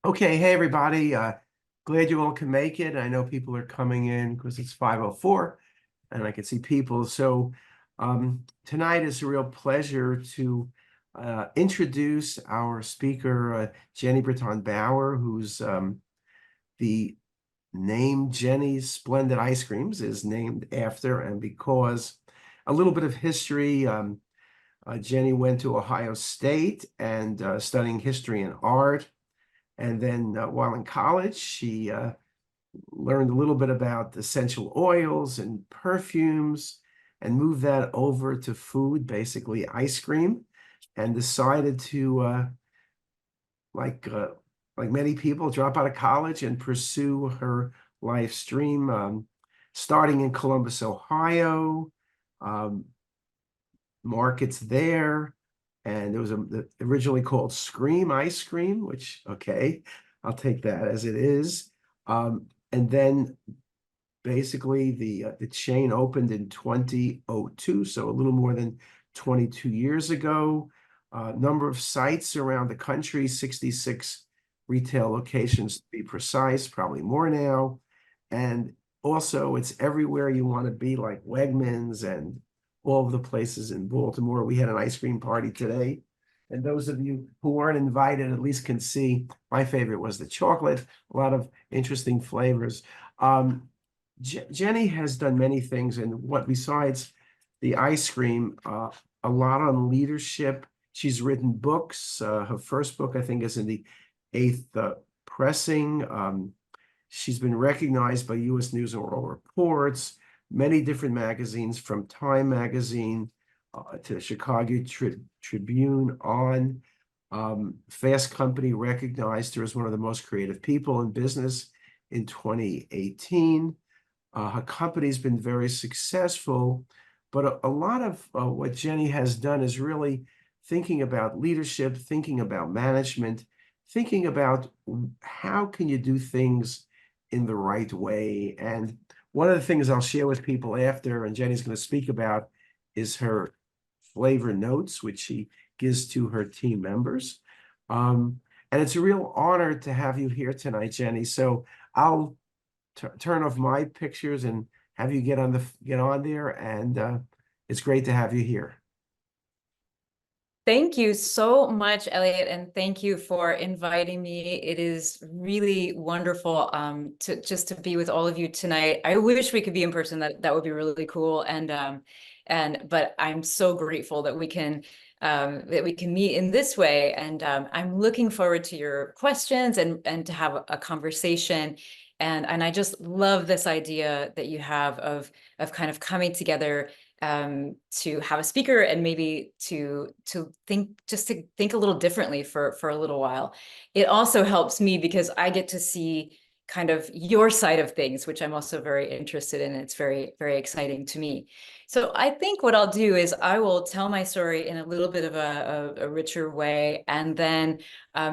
Okay, hey everybody. Glad you all can make it. I know people are coming in because it's 5:04 and I can see people. So tonight is a real pleasure to introduce our speaker, Jeni Britton Bauer, who's the name Jeni's Splendid Ice Creams is named after, and because a little bit of history, Jeni went to Ohio State and studying history and art. And then while in college, she learned a little bit about essential oils and perfumes and moved that over to food, basically ice cream, and decided to, like, uh, like many people, drop out of college and pursue her life dream, starting in Columbus, Ohio, um, markets there. And there was originally called Scream Ice Cream, which, okay, I'll take that as it is. And then basically the chain opened in 2002, so a little more than 22 years ago. Number of sites around the country, 66 retail locations to be precise, probably more now. And also it's everywhere you want to be, like Wegmans and all of the places in Baltimore. We had an ice cream party today. And those of you who weren't invited at least can see my favorite was the chocolate, a lot of interesting flavors. Jeni has done many things, and what besides the ice cream, a lot on leadership. She's written books. Her first book, I think, is in the eighth pressing. She's been recognized by U.S. News and World Reports, many different magazines, from Time Magazine to Chicago Tribune on. Fast Company recognized her as one of the most creative people in business in 2018. Her company's been very successful, but a lot of what Jeni has done is really thinking about leadership, thinking about management, thinking about how can you do things in the right way. And one of the things I'll share with people after, and Jeni's going to speak about, is her flavor notes, which she gives to her team members. And it's a real honor to have you here tonight, Jeni. So I'll turn off my pictures and have you get on there, and it's great to have you here. Thank you so much, Elliot, and thank you for inviting me. It is really wonderful to be with all of you tonight. I wish we could be in person. That would be really cool. But I'm so grateful that we can meet in this way. And I'm looking forward to your questions and to have a conversation. And I just love this idea that you have of kind of coming together to have a speaker and maybe to think a little differently for a little while. It also helps me because I get to see kind of your side of things, which I'm also very interested in. It's very, very exciting to me. So I think what I'll do is I will tell my story in a little bit of a richer way. And then,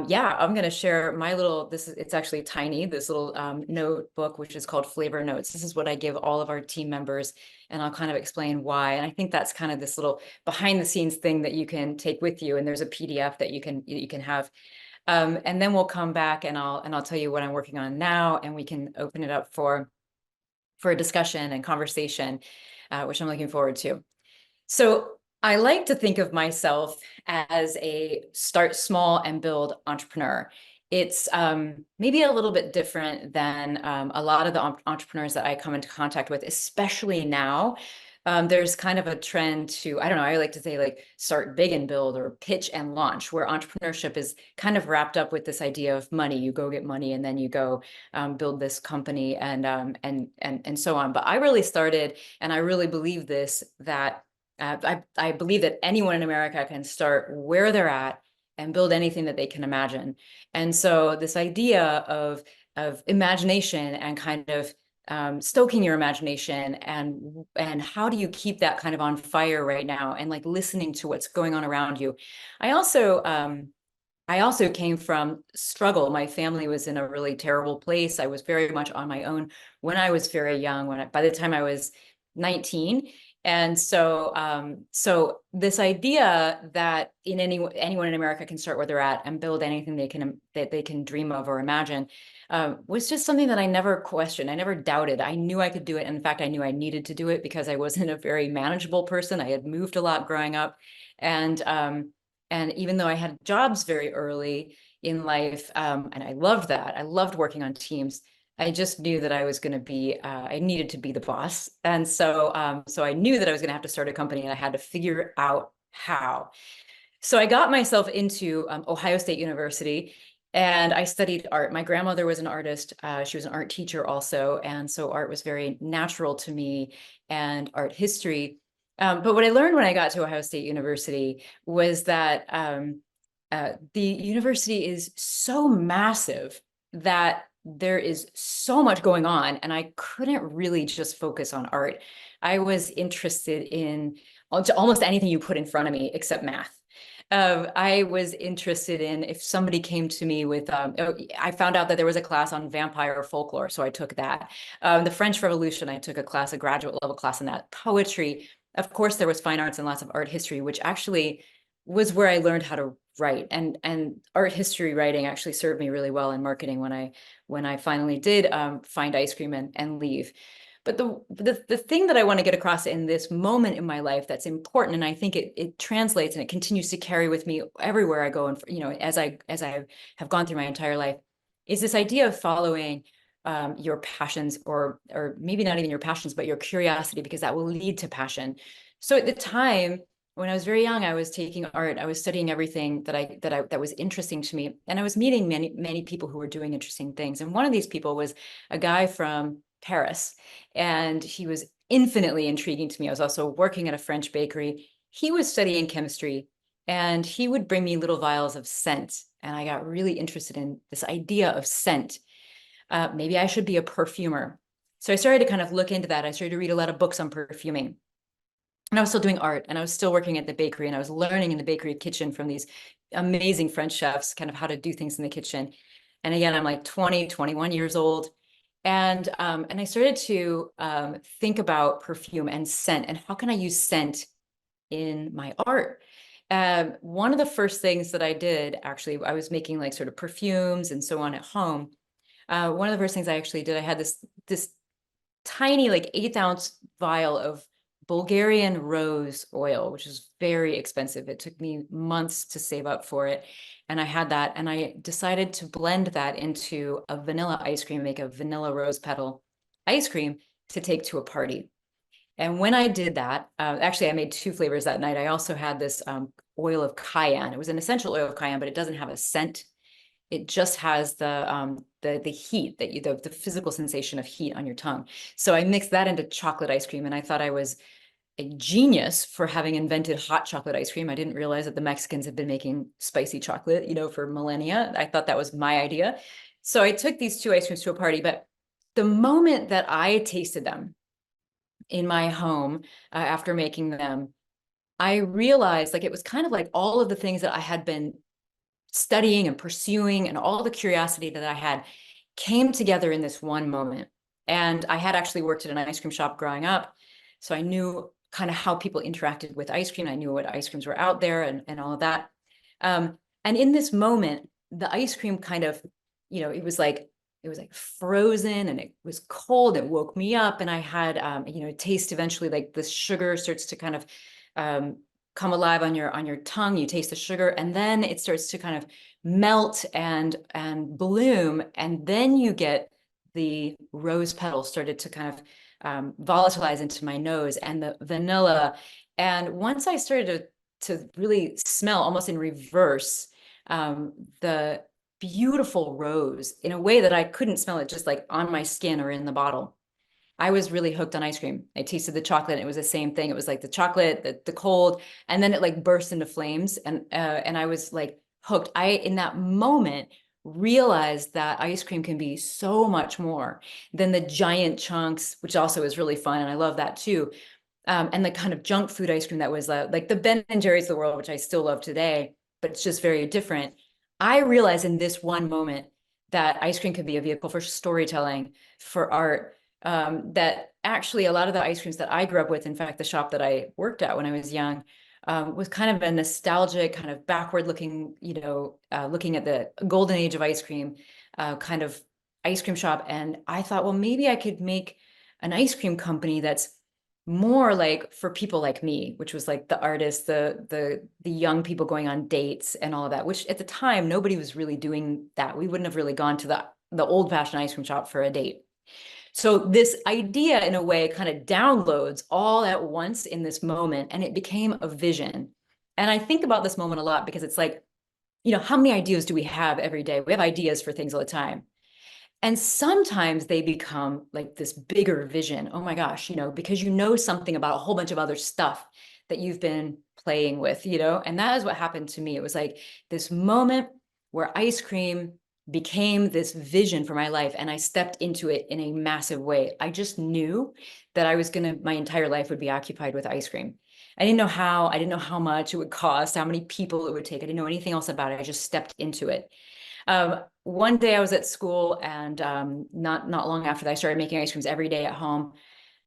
yeah, I'm going to share my little, it's actually tiny, this little notebook, which is called Flavor Notes. This is what I give all of our team members, and I'll kind of explain why. And I think that's kind of this little behind the scenes thing that you can take with you. And there's a PDF that you can have. And then we'll come back and I'll tell you what I'm working on now, and we can open it up for a discussion and conversation, which I'm looking forward to. So I like to think of myself as a start small and build entrepreneur. It's maybe a little bit different than a lot of the entrepreneurs that I come into contact with, especially now. There's kind of a trend to, I don't know, I like to say like start big and build, or pitch and launch, where entrepreneurship is kind of wrapped up with this idea of money. You go get money and then you go build this company and so on. But I really started, and I really believe this, that I believe that anyone in America can start where they're at and build anything that they can imagine. And so this idea of imagination and kind of stoking your imagination, and how do you keep that kind of on fire right now, and like listening to what's going on around you. I also came from struggle. My family was in a really terrible place. I was very much on my own when I was very young. By the time I was 19, And so this idea that anyone in America can start where they're at and build anything that they can dream of or imagine, was just something that I never questioned. I never doubted. I knew I could do it. And in fact, I knew I needed to do it because I wasn't a very manageable person. I had moved a lot growing up, and even though I had jobs very early in life, and I loved that, I loved working on teams. I just knew that I was going to be, I needed to be the boss. And so I knew that I was going to have to start a company, and I had to figure out how. So I got myself into Ohio State University, and I studied art. My grandmother was an artist. She was an art teacher also. And so art was very natural to me, and art history. But what I learned when I got to Ohio State University was that the university is so massive that there is so much going on, and I couldn't really just focus on art. I was interested in almost anything you put in front of me except math. I was interested in, if somebody came to me with, I found out that there was a class on vampire folklore, so I took that. The French Revolution, I took a class, a graduate level class in that. Poetry, of course, there was fine arts and lots of art history, which actually was where I learned how to write. And art history writing actually served me really well in marketing when I finally did find ice cream and leave. But the thing that I want to get across in this moment in my life that's important, and I think it translates and it continues to carry with me everywhere I go, and as I have gone through my entire life, is this idea of following your passions, or maybe not even your passions, but your curiosity, because that will lead to passion. So at the time, when I was very young, I was taking art. I was studying everything that was interesting to me, and I was meeting many people who were doing interesting things. And one of these people was a guy from Paris, and he was infinitely intriguing to me. I was also working at a French bakery. He was studying chemistry, and he would bring me little vials of scent, and I got really interested in this idea of scent. Maybe I should be a perfumer. So I started to kind of look into that. I started to read a lot of books on perfuming. And I was still doing art, and I was still working at the bakery, and I was learning in the bakery kitchen from these amazing French chefs, kind of how to do things in the kitchen. And again, I'm like 20, 21 years old. And I started to think about perfume and scent, and how can I use scent in my art? One of the first things that I did, actually, I was making like sort of perfumes and so on at home. One of the first things I actually did, I had this tiny, like 1/8 ounce vial of Bulgarian rose oil, which is very expensive. It took me months to save up for it. And I had that, and I decided to blend that into a vanilla ice cream, make a vanilla rose petal ice cream to take to a party. And when I did that, actually, I made 2 flavors that night. I also had this oil of cayenne. It was an essential oil of cayenne, but it doesn't have a scent. It just has the heat, the physical sensation of heat on your tongue. So I mixed that into chocolate ice cream, and I thought I was a genius for having invented hot chocolate ice cream. I didn't realize that the Mexicans had been making spicy chocolate, for millennia. I thought that was my idea. So I took these 2 ice creams to a party, but the moment that I tasted them in my home after making them, I realized, like, it was kind of like all of the things that I had been studying and pursuing, and all the curiosity that I had came together in this one moment. And I had actually worked at an ice cream shop growing up, so I knew kind of how people interacted with ice cream. I knew what ice creams were out there, and all of that. And in this moment, the ice cream kind of, it was like frozen, and it was cold. It woke me up, and I had, taste eventually, like the sugar starts to kind of come alive on your tongue. You taste the sugar, and then it starts to kind of melt and bloom, and then you get the rose petals started to kind of volatilize into my nose, and the vanilla. And once I started to really smell, almost in reverse, the beautiful rose in a way that I couldn't smell it just like on my skin or in the bottle, I was really hooked on ice cream. I tasted the chocolate, and it was the same thing. It was like the chocolate, the cold, and then it like burst into flames, and I was like hooked. I, in that moment, realized that ice cream can be so much more than the giant chunks, which also is really fun, and I love that too. And the kind of junk food ice cream that was like the Ben and Jerry's of the world, which I still love today, but it's just very different. I realized in this one moment that ice cream could be a vehicle for storytelling, for art, that actually a lot of the ice creams that I grew up with, in fact, the shop that I worked at when I was young, was kind of a nostalgic, kind of backward looking, looking at the golden age of ice cream, kind of ice cream shop. And I thought, well, maybe I could make an ice cream company that's more like for people like me, which was like the artists, the young people going on dates and all of that, which at the time nobody was really doing that. We wouldn't have really gone to the old-fashioned ice cream shop for a date. So this idea, in a way, kind of downloads all at once in this moment, and it became a vision. And I think about this moment a lot because it's like, how many ideas do we have every day? We have ideas for things all the time. And sometimes they become like this bigger vision. Oh my gosh, because you know something about a whole bunch of other stuff that you've been playing with, and that is what happened to me. It was like this moment where ice cream became this vision for my life, and I stepped into it in a massive way. I just knew that my entire life would be occupied with ice cream. I didn't know how, I didn't know how much it would cost, how many people it would take. I didn't know anything else about it. I just stepped into it. One day I was at school, and not long after that, I started making ice creams every day at home.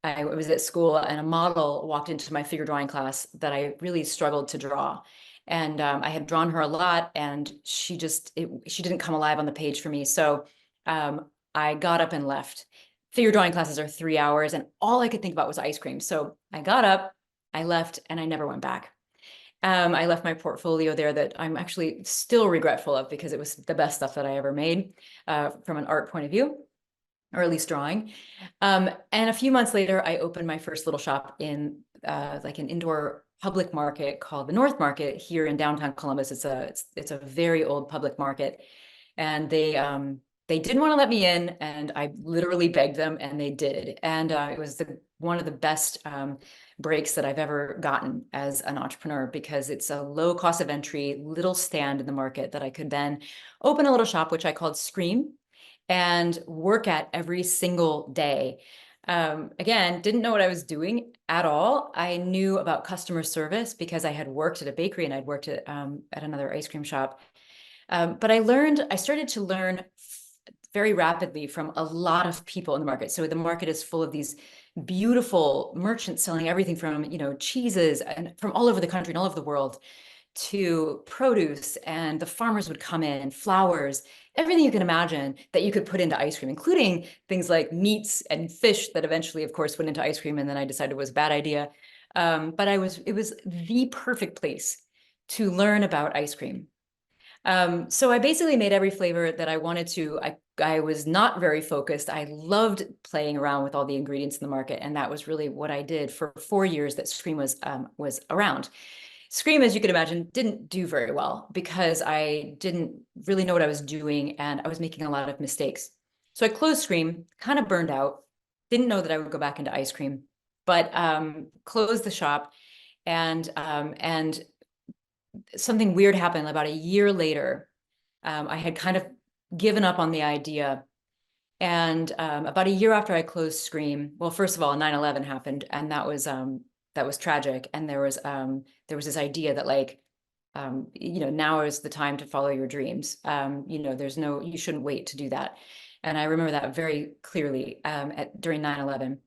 I was at school, and a model walked into my figure drawing class that I really struggled to draw. And I had drawn her a lot, and she didn't come alive on the page for me. So I got up and left. Figure drawing classes are 3 hours, and all I could think about was ice cream. So I got up, I left, and I never went back. I left my portfolio there that I'm actually still regretful of, because it was the best stuff that I ever made, from an art point of view, or at least drawing. And a few months later, I opened my first little shop in like an indoor public market called the North Market here in downtown Columbus. It's a very old public market, and they didn't want to let me in, and I literally begged them, and they did. And it was one of the best breaks that I've ever gotten as an entrepreneur, because it's a low cost of entry, little stand in the market that I could then open a little shop, which I called Scream, and work at every single day. Again, didn't know what I was doing at all. I knew about customer service because I had worked at a bakery, and I'd worked at another ice cream shop. But I started to learn very rapidly from a lot of people in the market. So the market is full of these beautiful merchants selling everything from, cheeses, and from all over the country and all over the world, to produce. And the farmers would come in, flowers, everything you can imagine that you could put into ice cream, including things like meats and fish that eventually, of course, went into ice cream. And then I decided it was a bad idea. But it was the perfect place to learn about ice cream. So I basically made every flavor that I wanted to. I was not very focused. I loved playing around with all the ingredients in the market, and that was really what I did for 4 years that Scream was around. Scream, as you can imagine, didn't do very well because I didn't really know what I was doing, and I was making a lot of mistakes. So I closed Scream, kind of burned out, didn't know that I would go back into ice cream, but closed the shop, and something weird happened about a year later. I had kind of given up on the idea. And about a year after I closed Scream, well, first of all, 9/11 happened, and that was tragic. And there was this idea that, like, now is the time to follow your dreams. You shouldn't wait to do that. And I remember that very clearly during 9/11.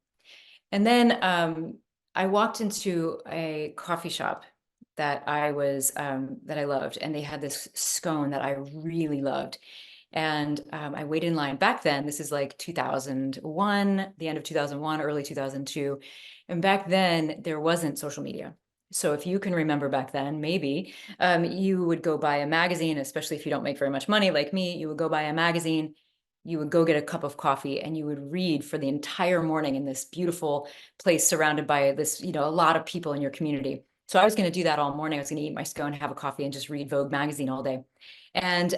And then I walked into a coffee shop that I loved, and they had this scone that I really loved. And I waited in line. Back then, this is like 2001, the end of 2001, early 2002. And back then, there wasn't social media. So if you can remember back then, maybe you would go buy a magazine, especially if you don't make very much money like me, you would go buy a magazine, you would go get a cup of coffee, and you would read for the entire morning in this beautiful place surrounded by this, a lot of people in your community. So I was going to do that all morning. I was going to eat my scone, have a coffee, and just read Vogue magazine all day. And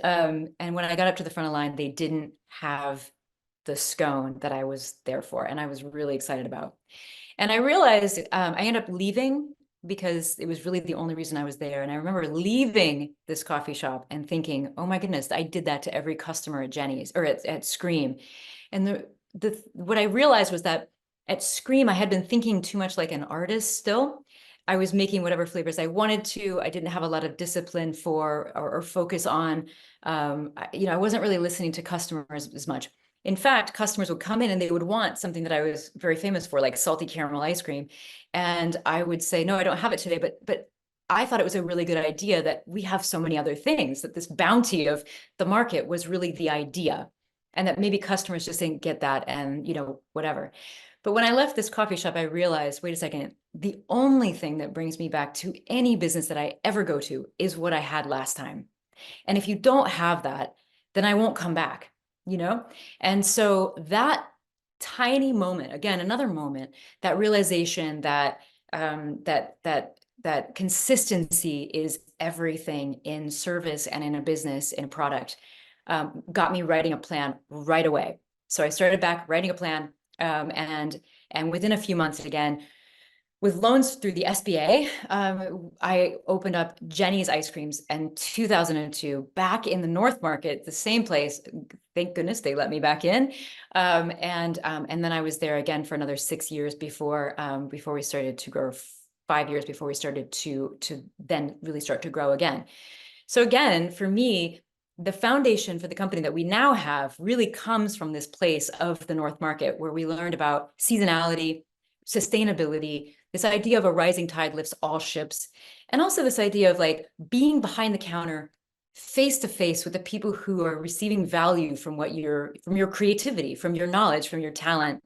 when I got up to the front of the line, they didn't have the scone that I was there for, and I was really excited about. And I realized I ended up leaving because it was really the only reason I was there. And I remember leaving this coffee shop and thinking, oh my goodness, I did that to every customer at Jenis or at Scream. And what I realized was that at Scream, I had been thinking too much like an artist still. I was making whatever flavors I wanted to. I didn't have a lot of discipline or focus on, I wasn't really listening to customers as much. In fact, customers would come in and they would want something that I was very famous for, like salty caramel ice cream. And I would say, no, I don't have it today. But I thought it was a really good idea that we have so many other things, that this bounty of the market was really the idea. And that maybe customers just didn't get that and, whatever. But when I left this coffee shop, I realized, wait a second, the only thing that brings me back to any business that I ever go to is what I had last time. And if you don't have that, then I won't come back, you know? And so that tiny moment, again, another moment, that realization that that consistency is everything in service and in a business, in a product, got me writing a plan right away. So I started back writing a plan, and within a few months, again, with loans through the SBA, I opened up Jenis ice creams in 2002, back in the North Market, the same place. Thank goodness they let me back in. And then I was there again for another 6 years before we started to grow, 5 years before we started to then really start to grow again. So again, for me, the foundation for the company that we now have really comes from this place of the North Market, where we learned about seasonality, sustainability, this idea of a rising tide lifts all ships, and also this idea of like being behind the counter, face to face with the people who are receiving value from from your creativity, from your knowledge, from your talent.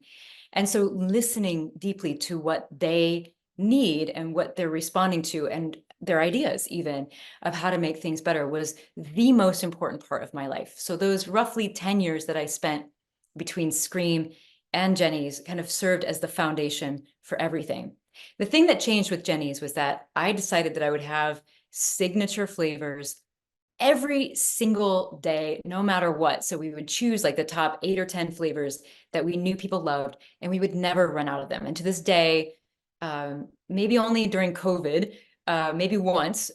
And so listening deeply to what they need and what they're responding to, and their ideas even of how to make things better, was the most important part of my life. So those roughly 10 years that I spent between Scream and Jenis kind of served as the foundation for everything. The thing that changed with Jenis was that I decided that I would have signature flavors every single day, no matter what. So we would choose like the top 8 or 10 flavors that we knew people loved, and we would never run out of them. And to this day, maybe only during COVID, maybe once,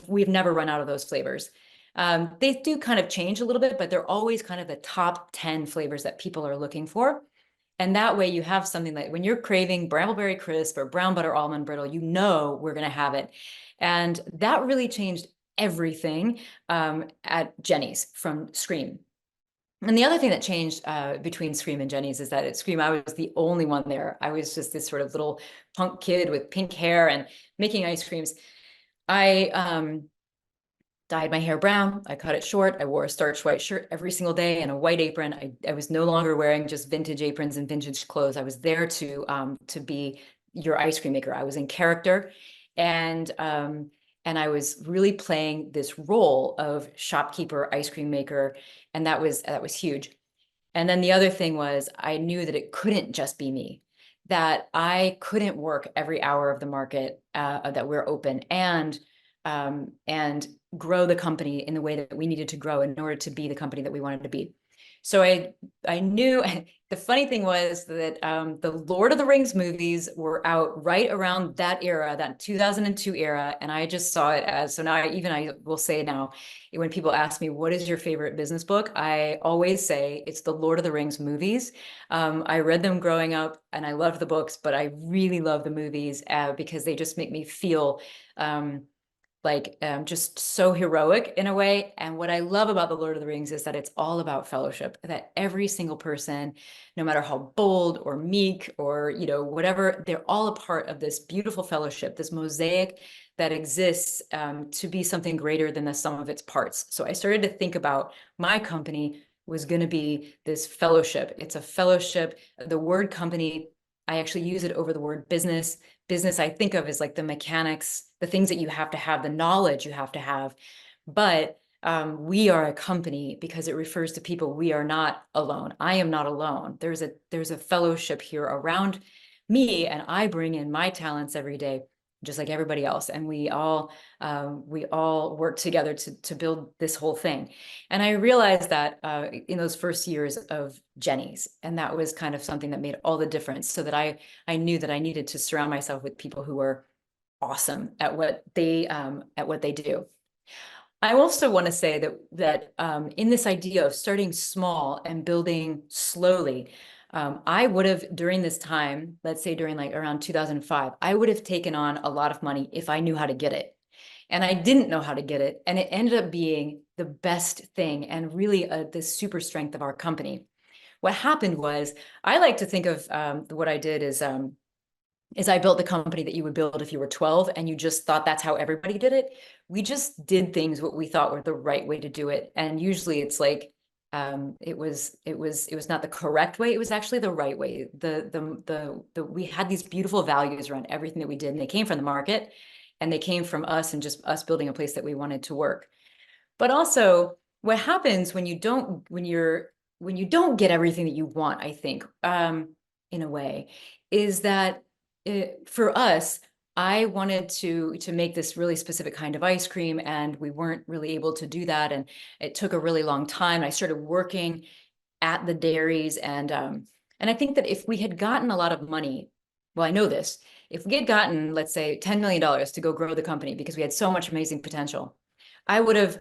we've never run out of those flavors. They do kind of change a little bit, but they're always kind of the top 10 flavors that people are looking for. And that way you have something like when you're craving Brambleberry Crisp or Brown Butter Almond Brittle, we're going to have it. And that really changed everything at Jenis from Scream. And the other thing that changed between Scream and Jenis is that at Scream, I was the only one there. I was just this sort of little punk kid with pink hair and making ice creams. I dyed my hair brown. I cut it short. I wore a starched white shirt every single day and a white apron. I was no longer wearing just vintage aprons and vintage clothes. I was there to be your ice cream maker. I was in character, and I was really playing this role of shopkeeper, ice cream maker, and that was huge. And then the other thing was, I knew that it couldn't just be me, that I couldn't work every hour of the market that we're open, and grow the company in the way that we needed to grow in order to be the company that we wanted to be. So I knew. The funny thing was that the Lord of the Rings movies were out right around that era, that 2002 era, and I just saw it as, so now I will say now, when people ask me, what is your favorite business book? I always say it's the Lord of the Rings movies. I read them growing up and I loved the books, but I really love the movies because they just make me feel just so heroic in a way. And what I love about the Lord of the Rings is that it's all about fellowship, that every single person, no matter how bold or meek or, whatever, they're all a part of this beautiful fellowship, this mosaic that exists to be something greater than the sum of its parts. So I started to think about my company was going to be this fellowship. It's a fellowship. The word company, I actually use it over the word business. Business I think of as like the mechanics, the things that you have to have, the knowledge you have to have. But we are a company because it refers to people. We are not alone. I am not alone. There's a fellowship here around me, and I bring in my talents every day, just like everybody else. And we all work together to build this whole thing. And I realized that in those first years of Jenis, and that was kind of something that made all the difference, so that I knew that I needed to surround myself with people who were awesome at what they do. I also want to say that in this idea of starting small and building slowly, I would have, during this time, let's say during like around 2005, I would have taken on a lot of money if I knew how to get it. And I didn't know how to get it. And it ended up being the best thing and really the super strength of our company. what happened was, I like to think of what I did is I built the company that you would build if you were 12 and you just thought that's how everybody did it. We just did things what we thought were the right way to do it. And usually it's like, it was not the correct way. It was actually the right way. We had these beautiful values around everything that we did, and they came from the market, and they came from us and just us building a place that we wanted to work. But also, what happens when you don't get everything that you want, I think, in a way, is that for us, I wanted to make this really specific kind of ice cream, and we weren't really able to do that, and it took a really long time. I started working at the dairies, and I think that if we had gotten a lot of money, well, I know this, if we had gotten, let's say, $10 million to go grow the company because we had so much amazing potential, I would have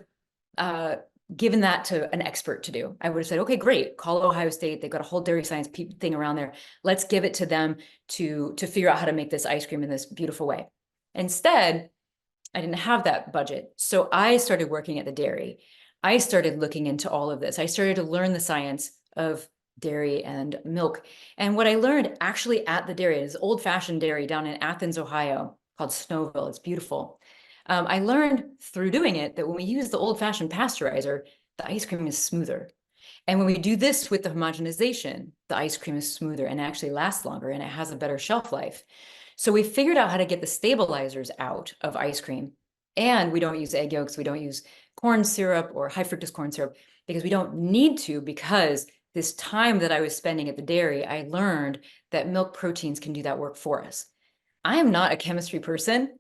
uh, given that to an expert to do. I would have said, okay, great, call Ohio State. They've got a whole dairy science thing around there. Let's give it to them to figure out how to make this ice cream in this beautiful way. Instead, I didn't have that budget. So I started working at the dairy. I started looking into all of this. I started to learn the science of dairy and milk. And what I learned actually at the dairy is old-fashioned dairy down in Athens, Ohio, called Snowville. It's beautiful. I learned through doing it that when we use the old-fashioned pasteurizer, the ice cream is smoother. And when we do this with the homogenization, the ice cream is smoother and actually lasts longer, and it has a better shelf life. So we figured out how to get the stabilizers out of ice cream. And we don't use egg yolks, we don't use corn syrup or high fructose corn syrup because we don't need to, because this time that I was spending at the dairy, I learned that milk proteins can do that work for us. I am not a chemistry person,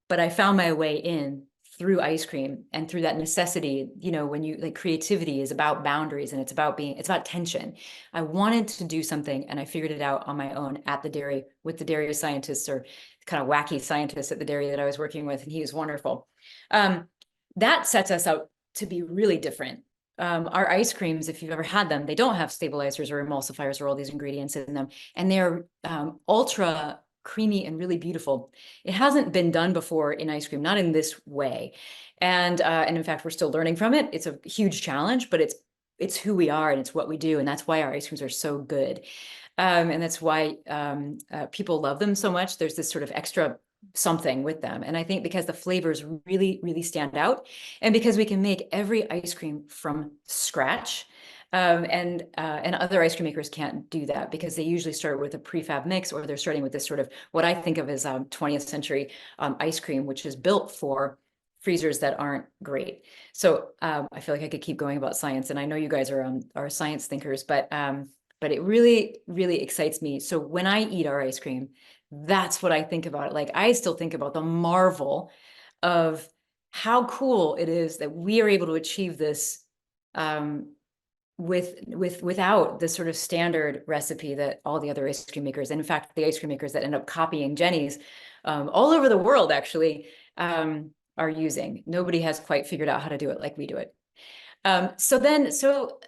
but I found my way in through ice cream and through that necessity. When you like, creativity is about boundaries, and it's about tension. I wanted to do something, and I figured it out on my own at the dairy with the dairy scientists, or kind of wacky scientists at the dairy that I was working with, and he was wonderful. That sets us out to be really different. Our ice creams, if you've ever had them, they don't have stabilizers or emulsifiers or all these ingredients in them, and they're ultra creamy and really beautiful. It hasn't been done before in ice cream, not in this way. And in fact, we're still learning from it. It's a huge challenge, but it's who we are and it's what we do. And that's why our ice creams are so good. And that's why people love them so much. There's this sort of extra something with them. And I think because the flavors really, really stand out, and because we can make every ice cream from scratch, and other ice cream makers can't do that because they usually start with a prefab mix, or they're starting with this sort of what I think of as 20th century ice cream, which is built for freezers that aren't great. So I feel like I could keep going about science, and I know you guys are science thinkers, but it really, really excites me. So when I eat our ice cream, that's what I think about. Like, I still think about the marvel of how cool it is that we are able to achieve this without the sort of standard recipe that all the other ice cream makers, and in fact, the ice cream makers that end up copying Jenis all over the world actually are using. Nobody has quite figured out how to do it like we do it. So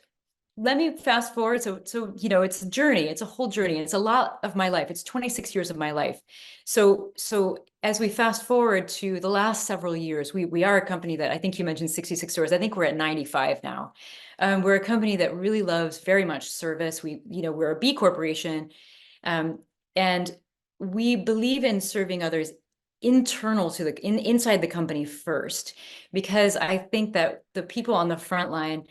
let me fast forward. So it's a journey. It's a whole journey. It's a lot of my life. It's 26 years of my life. So as we fast forward to the last several years, we are a company that, I think you mentioned 66 stores. I think we're at 95 now. We're a company that really loves very much service. We're a B corporation, and we believe in serving others internal to inside the company first, because I think that the people on the front line,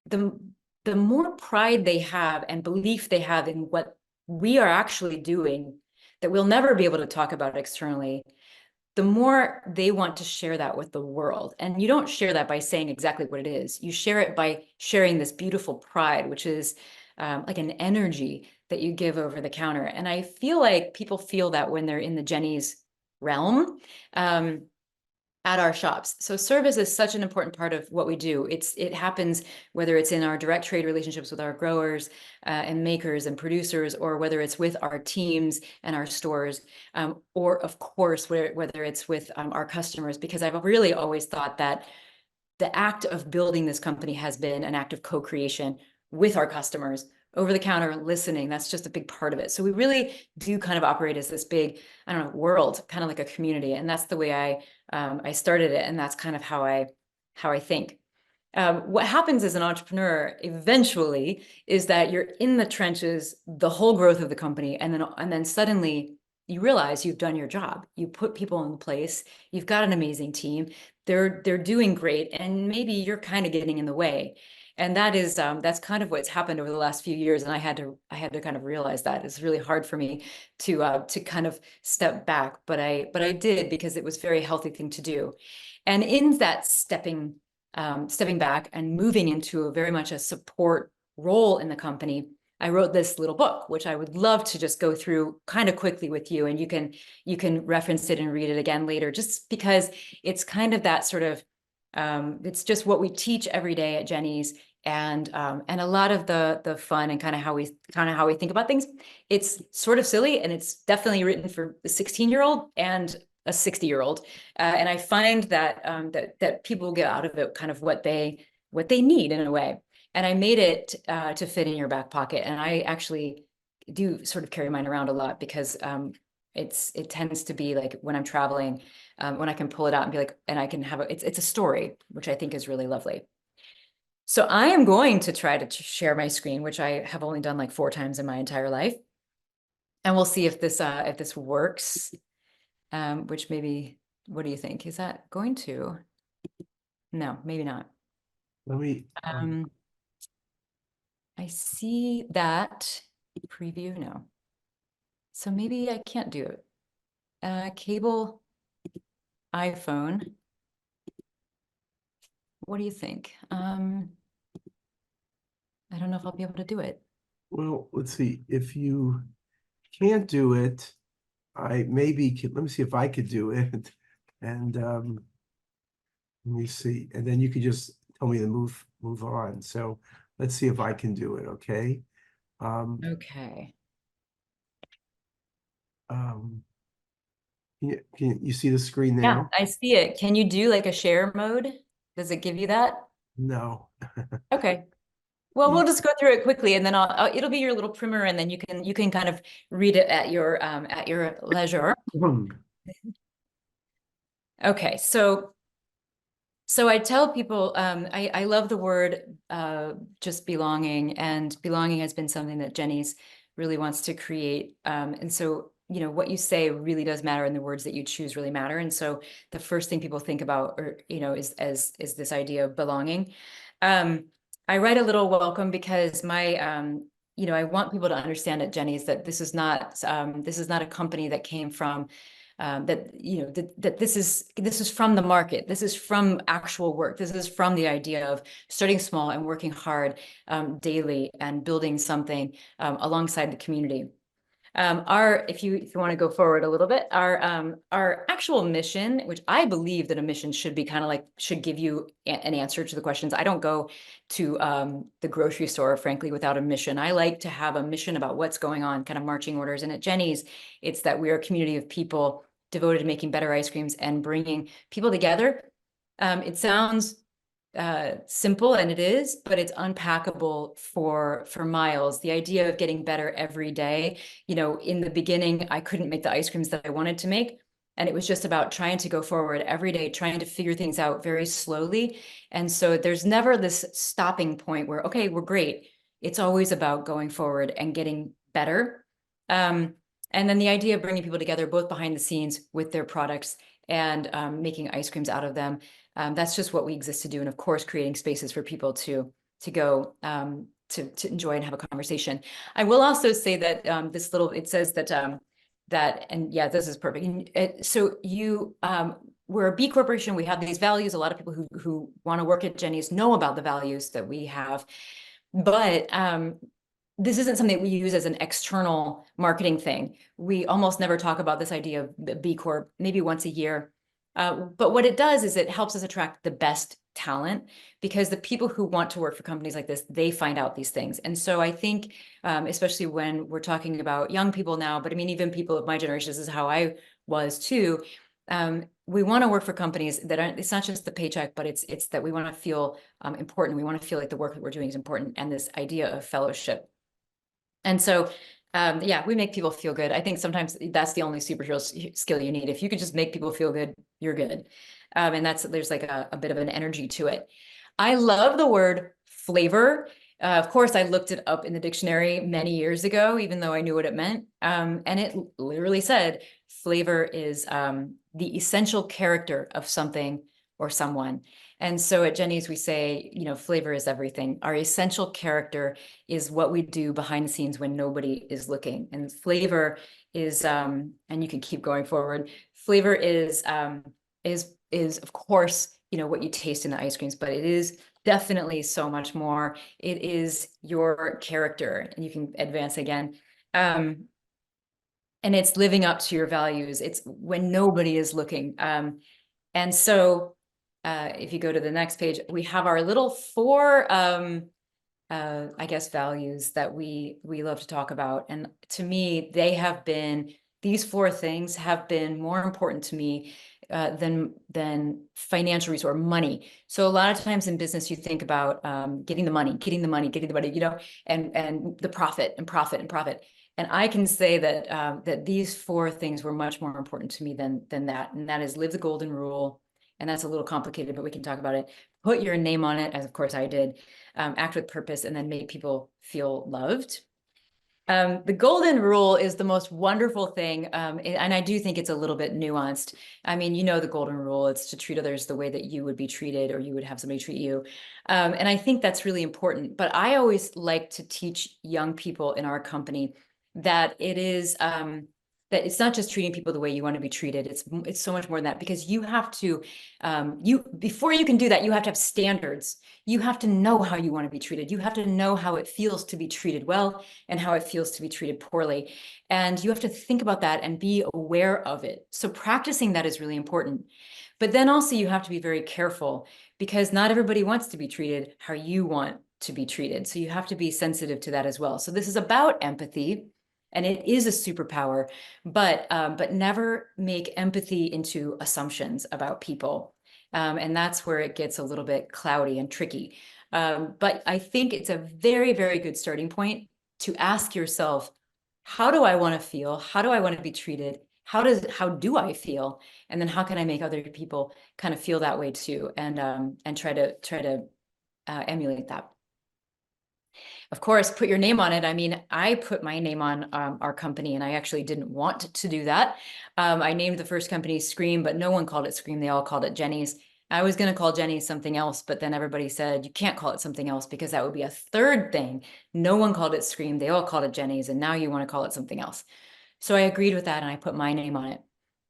the more pride they have and belief they have in what we are actually doing that we'll never be able to talk about externally, the more they want to share that with the world. And you don't share that by saying exactly what it is. You share it by sharing this beautiful pride, which is like an energy that you give over the counter. And I feel like people feel that when they're in the Jenis realm. At our shops. So service is such an important part of what we do. It happens whether it's in our direct trade relationships with our growers and makers and producers, or whether it's with our teams and our stores, or of course, whether it's with our customers, because I've really always thought that the act of building this company has been an act of co-creation with our customers, over the counter, listening. That's just a big part of it. So we really do kind of operate as this big, I don't know, world, kind of like a community. And that's the way I started it. And that's kind of how I think. what happens as an entrepreneur eventually is that you're in the trenches, the whole growth of the company, and then suddenly you realize you've done your job. You put people in place. You've got an amazing team. They're doing great, and maybe you're kind of getting in the way. And that's kind of what's happened over the last few years. And I had to kind of realize that it's really hard for me to kind of step back, but I did, because it was a very healthy thing to do. And in that stepping back and moving into very much a support role in the company, I wrote this little book, which I would love to just go through kind of quickly with you, and you can reference it and read it again later, just because it's kind of that sort of it's just what we teach every day at Jenis, and a lot of the fun and kind of how we think about things. It's sort of silly, and it's definitely written for a 16-year-old and a 60-year-old, and I find that that people get out of it kind of what they need in a way. And I made it to fit in your back pocket, and I actually do sort of carry mine around a lot, because it tends to be like when I'm traveling, when I can pull it out and be like, and I can have it's a story, which I think is really lovely. So I am going to try to share my screen, which I have only done like 4 times in my entire life, and we'll see if this works. Which maybe, what do you think? Is that going to? No, maybe not. Let me, I see that preview. No. So maybe I can't do it. Cable iPhone. What do you think? I don't know if I'll be able to do it. well, let's see. If you can't do it, I maybe can, let me see if I could do it. And let me see. And then you could just tell me to move on. So let's see if I can do it, okay? Okay. Can you see the screen Yeah, now? I see it. Can you do like a share mode? Does it give you that? No. Okay. Well, we'll just go through it quickly, and then it'll be your little primer, and then you can kind of read it at your leisure. Okay, so I tell people, I love the word just belonging, and belonging has been something that Jenis really wants to create. And so, what you say really does matter, and the words that you choose really matter. And so the first thing people think about, or, is this idea of belonging. I write a little welcome because I want people to understand at Jenis that this is not a company that came from that this is from the market. This is from actual work. This is from the idea of starting small and working hard daily and building something alongside the community. If you want to go forward a little bit, our actual mission, which I believe that a mission should be kind of like, should give you an answer to the questions. I don't go to the grocery store, frankly, without a mission. I like to have a mission about what's going on, kind of marching orders. And at Jenis, it's that we are a community of people devoted to making better ice creams and bringing people together. It sounds simple, and it is, but it's unpackable for miles. The idea of getting better every day. In the beginning, I couldn't make the ice creams that I wanted to make, and it was just about trying to go forward every day, trying to figure things out very slowly. And so there's never this stopping point where, okay, we're great. It's always about going forward and getting better. And then the idea of bringing people together, both behind the scenes with their products and making ice creams out of them. That's just what we exist to do. And of course, creating spaces for people to go to enjoy and have a conversation. I will also say that it says that and yeah, this is perfect. So we're a B corporation. We have these values. A lot of people who want to work at Jenis know about the values that we have, but this isn't something that we use as an external marketing thing. We almost never talk about this idea of B Corp, maybe once a year. But what it does is it helps us attract the best talent, because the people who want to work for companies like this, they find out these things. And so I think, especially when we're talking about young people now, but I mean, even people of my generation, this is how I was too. We want to work for companies that aren't, it's not just the paycheck, but it's that we want to feel important. We want to feel like the work that we're doing is important, and this idea of fellowship. And so, yeah, we make people feel good. I think sometimes that's the only superhero skill you need. If you could just make people feel good, you're good. And there's like a bit of an energy to it. I love the word flavor. Of course, I looked it up in the dictionary many years ago, even though I knew what it meant. And it literally said flavor is the essential character of something or someone. And so at Jenis, we say, you know, flavor is everything. Our essential character is what we do behind the scenes when nobody is looking. And flavor is, and you can keep going forward. Flavor is of course, you know, what you taste in the ice creams, but it is definitely so much more. It is your character, and you can advance again. And it's living up to your values. It's when nobody is looking. And so if you go to the next page, we have our little four, I guess, values that we love to talk about. And to me, these four things have been more important to me than financial resource or money. So a lot of times in business, you think about getting the money, you know, and the profit and profit and profit. And I can say that that these four things were much more important to me than that. And that is live the golden rule. And that's a little complicated, but we can talk about it. Put your name on it, as of course I did. Act with purpose, and then make people feel loved. The golden rule is the most wonderful thing. And I do think it's a little bit nuanced. I mean, you know, the golden rule, it's to treat others the way that you would be treated or you would have somebody treat you. And I think that's really important. But I always like to teach young people in our company that it is that it's not just treating people the way you want to be treated. It's so much more than that, because you have to before you can do that, you have to have standards. You have to know how you want to be treated. You have to know how it feels to be treated well and how it feels to be treated poorly. And you have to think about that and be aware of it. So practicing that is really important. But then also you have to be very careful, because not everybody wants to be treated how you want to be treated. So you have to be sensitive to that as well. So this is about empathy, and it is a superpower, but never make empathy into assumptions about people. And that's where it gets a little bit cloudy and tricky. But I think it's a very, very good starting point to ask yourself, how do I want to feel? How do I want to be treated? How do I feel? And then how can I make other people kind of feel that way too? And try to emulate that. Of course, put your name on it. I mean, I put my name on our company, and I actually didn't want to do that. I named the first company Scream, but no one called it Scream. They all called it Jenis. I was going to call Jenis something else, but then everybody said, you can't call it something else because that would be a third thing. No one called it Scream. They all called it Jenis, and now you want to call it something else. So I agreed with that, and I put my name on it.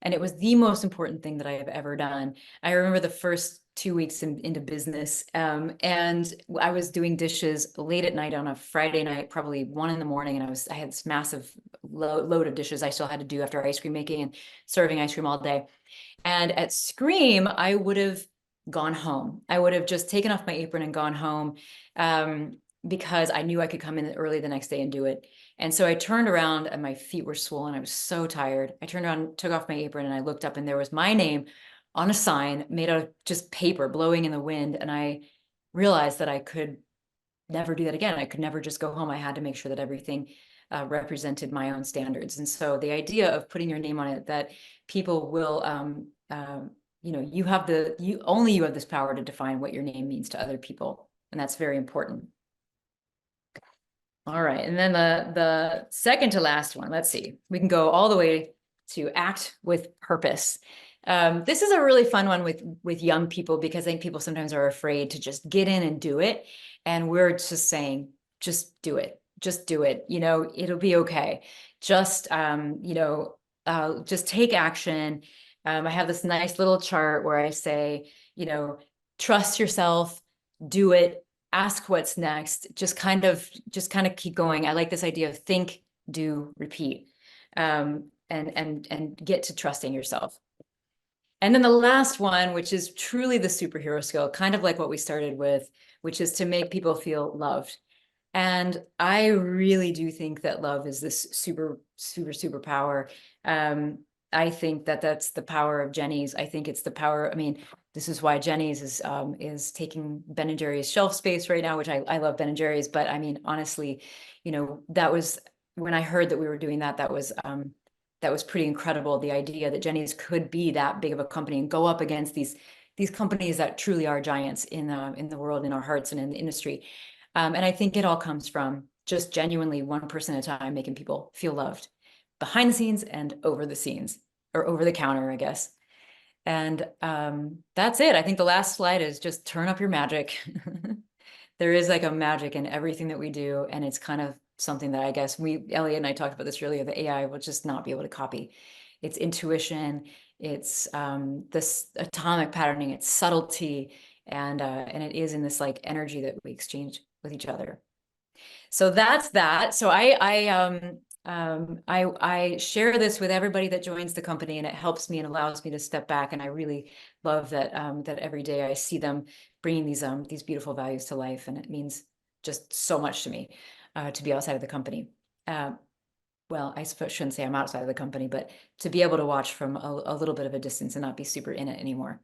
And it was the most important thing that I have ever done. I remember the first 2 weeks into business, and I was doing dishes late at night on a Friday night, probably 1 a.m, and I had this massive load of dishes I still had to do after ice cream making and serving ice cream all day. And at Scream, I would have gone home. I would have just taken off my apron and gone home, because I knew I could come in early the next day and do it. And so I turned around and my feet were swollen. I was so tired. I turned around, took off my apron, and I looked up, and there was my name on a sign made out of just paper blowing in the wind. And I realized that I could never do that again. I could never just go home. I had to make sure that everything represented my own standards. And so the idea of putting your name on it, that people will, you know, you have this power to define what your name means to other people. And that's very important. All right. And then the second to last one, let's see, we can go all the way to act with purpose. This is a really fun one with young people, because I think people sometimes are afraid to just get in and do it. And we're just saying, just do it. Just do it. You know, it'll be okay. Just, you know, just take action. I have this nice little chart where I say, you know, trust yourself, do it, ask what's next, just kind of keep going. I like this idea of think, do, repeat, and get to trusting yourself. And then the last one, which is truly the superhero skill, kind of like what we started with, which is to make people feel loved. And I really do think that love is this super power. I think that that's the power of Jenis. I think it's the power. I mean, this is why Jenis is taking Ben & Jerry's shelf space right now, which I love Ben & Jerry's. But I mean, honestly, you know, that was when I heard that we were doing that, that was pretty incredible. The idea that Jenis could be that big of a company and go up against these these companies that truly are giants in the world, in our hearts, and in the industry. And I think it all comes from just genuinely one person at a time making people feel loved behind the scenes and over the scenes, or over the counter, I guess. And that's it. I think the last slide is just turn up your magic. There is like a magic in everything that we do, and it's kind of something that I guess Elliot and I talked about this earlier, the AI will just not be able to copy. It's intuition, it's this atomic patterning, it's subtlety, and it is in this like energy that we exchange with each other. So that's that. So I share this with everybody that joins the company, and it helps me and allows me to step back. And I really love that that every day I see them bringing these beautiful values to life, and it means just so much to me to be outside of the company. Well, I shouldn't say I'm outside of the company, but to be able to watch from a little bit of a distance and not be super in it anymore.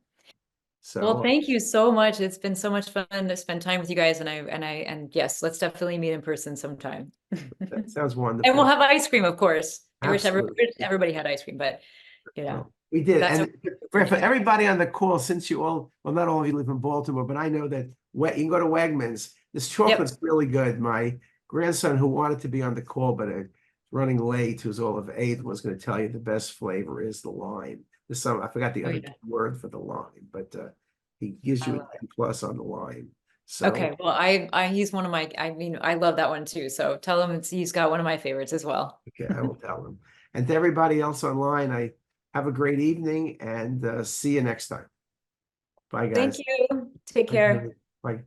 Well, So thank you so much. It's been so much fun to spend time with you guys, and yes, let's definitely meet in person sometime. that sounds And we'll wonderful. have ice cream, of course. I wish Absolutely. everybody had ice cream, but you know, Well, we did. that's And for everybody on the call, since you all, well, not all of you live in Baltimore, but I know that you can go to Wegmans. This chocolate's really good. My grandson, who wanted to be on the call, but running late, who's all of 8, was going to tell you the best flavor is the lime. There's some, I forgot the other word for the lime, but he gives you a 10 plus on the lime. So okay. Well, he's one of my, I mean, I love that one too. So tell him he's got one of my favorites as well. okay, I will tell him. And to everybody else online, I have a great evening and see you next time. Bye, Thank guys. you. Take care. Bye.